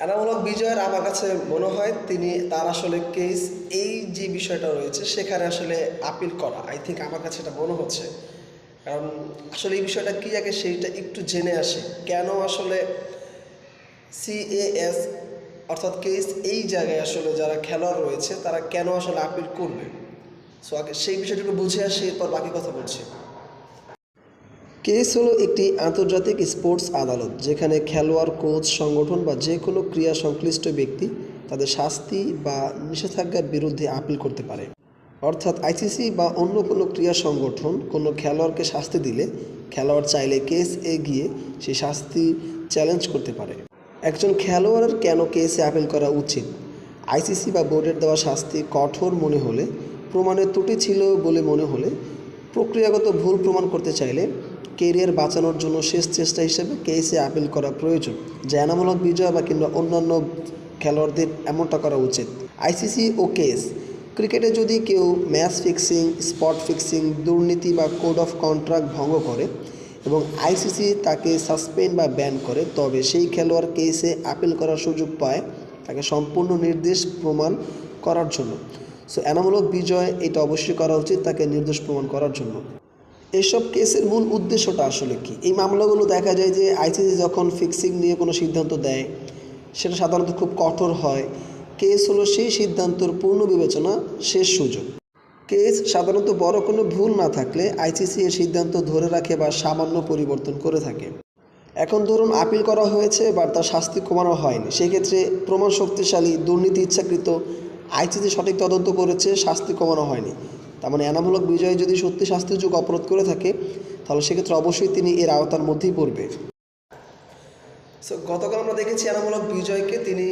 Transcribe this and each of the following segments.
এনামূলক বিজয়ের আমার কাছে মনে হয় তার আসলে কেস এই যে বিষয়টা রয়েছে সেখানে আসলে আপিল করা, আই থিঙ্ক আমার কাছে এটা মনে হচ্ছে। কারণ আসলে এই বিষয়টা কী আগে সেইটা একটু জেনে আসে, কেন আসলে সিএএস অর্থাৎ কেস এই জায়গায় আসলে যারা খেলোয়াড় রয়েছে তারা কেন আসলে আপিল করবে। সো আগে সেই বিষয়টুকু বুঝে আসি, এরপর বাকি কথা বলছি। কেস হলো একটি আন্তর্জাতিক স্পোর্টস আদালত যেখানে খেলোয়াড়, কোচ, সংগঠন বা যে কোনো ক্রীড়া সংশ্লিষ্ট ব্যক্তি তাদের শাস্তি বা নিষেধাজ্ঞার বিরুদ্ধে আপিল করতে পারে। অর্থাৎ আইসিসি বা অন্য কোনো ক্রীড়া সংগঠন কোনো খেলোয়াড়কে শাস্তি দিলে খেলোয়াড় চাইলে কেস এগিয়ে সেই শাস্তি চ্যালেঞ্জ করতে পারে। একজন খেলোয়াড়ের কেন কেসে আপিল করা উচিত? আইসিসি বা বোর্ডের দেওয়া শাস্তি কঠোর মনে হলে, প্রমাণের ত্রুটি ছিল বলে মনে হলে, প্রক্রিয়াগত ভুল প্রমাণ করতে চাইলে কেরিয়ার বাঁচানোর জন্য শেষ চেষ্টা হিসেবে কেসে আপিল করা প্রয়োজন, যা এনামূলক বিজয় বা কিংবা অন্যান্য খেলোয়াড়দের এমনটা করা উচিত। আইসিসি ও কেস। ক্রিকেটে যদি কেউ ম্যাচ ফিক্সিং, স্পট ফিক্সিং, দুর্নীতি বা কোড অফ কন্ট্রাক্ট ভঙ্গ করে এবং আইসিসি তাকে সাসপেন্ড বা ব্যান করে, তবে সেই খেলোয়াড় কেসে আপিল করার সুযোগ পায় তাকে সম্পূর্ণ নির্দেশ প্রমাণ করার জন্য। সো এনামূলক বিজয় এটা অবশ্যই করা উচিত তাকে নির্দোষ প্রমাণ করার জন্য। এসব কেসের মূল উদ্দেশ্যটা আসলে কি? এই মামলাগুলো দেখা যায় যে আইসিসি যখন ফিক্সিং নিয়ে কোনো সিদ্ধান্ত দেয় সেটা সাধারণত খুব কঠোর হয়। কেস হলো সেই সিদ্ধান্তর পূর্ণ বিবেচনা শেষ সুযোগ। কেস সাধারণত বড় কোনো ভুল না থাকলে আইসিসি এর সিদ্ধান্ত ধরে রাখে বা সামান্য পরিবর্তন করে থাকে। এখন ধরুন আপিল করা হয়েছে বা তার শাস্তি কমানো হয়নি, সেক্ষেত্রে প্রমাণ শক্তিশালী, দুর্নীতি ইচ্ছাকৃত, আইসিসি সঠিক তদন্ত করেছে, শাস্তি কমানো হয়নি, তার মানে এনামূলক বিজয় যদি সত্যি শাস্তিযোগ্য অপরাধ করে থাকে তাহলে সেক্ষেত্রে অবশ্যই তিনি এর আওতার মধ্যেই পড়বে। সো গতকাল আমরা দেখেছি এনামূলক বিজয়কে তিনি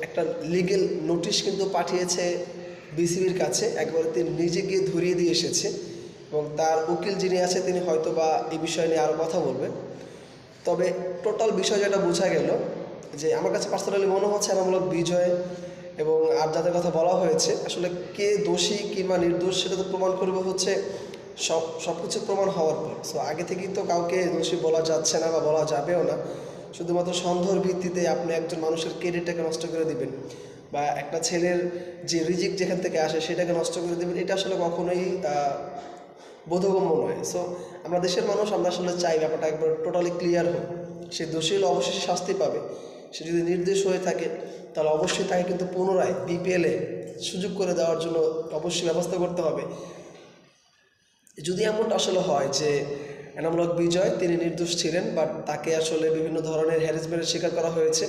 একটা লিগেল নোটিশ কিন্তু পাঠিয়েছে বিসিবির কাছে, একবারে তিনি নিজে গিয়ে ধরিয়ে দিয়ে এসেছে এবং তার উকিল যিনি আছে তিনি হয়তো বা এই বিষয় নিয়ে আরও কথা বলবেন। তবে টোটাল বিষয় যেটা বোঝা গেল যে আমার কাছে পার্সোনালি মনে হচ্ছে এনামূলক বিজয় এবং আর যাদের কথা বলা হয়েছে আসলে কে দোষী কিংবা নির্দোষ সেটা তো প্রমাণ করবে হচ্ছে সব কিছু প্রমাণ হওয়ার পর। সো আগে থেকেই তো কাউকে দোষী বলা যাচ্ছে না বা বলা যাবেও না। শুধুমাত্র সন্দেহের ভিত্তিতে আপনি একজন মানুষের কেরিয়ারটাকে নষ্ট করে দিবেন বা একটা ছেলের যে রিজিক যেখান থেকে আসে সেটাকে নষ্ট করে দেবেন, এটা আসলে কখনোই বোধগম্য নয়। সো আমরা দেশের মানুষ, আমরা আসলে চাই ব্যাপারটা একবার টোটালি ক্লিয়ার হোক। সে দোষী হলে অবশ্যই শাস্তি পাবে, সে যদি নির্দোষ হয়ে থাকে তাহলে অবশ্যই তাকে কিন্তু পুনরায় বিপিএলে সুযোগ করে দেওয়ার জন্য অবশ্যই ব্যবস্থা করতে হবে। যদি এমনটা আসলে হয় যে এনামূলক বিজয় তিনি নির্দোষ ছিলেন বাট তাকে আসলে বিভিন্ন ধরনের হ্যারাসমেন্টের শিকার করা হয়েছে,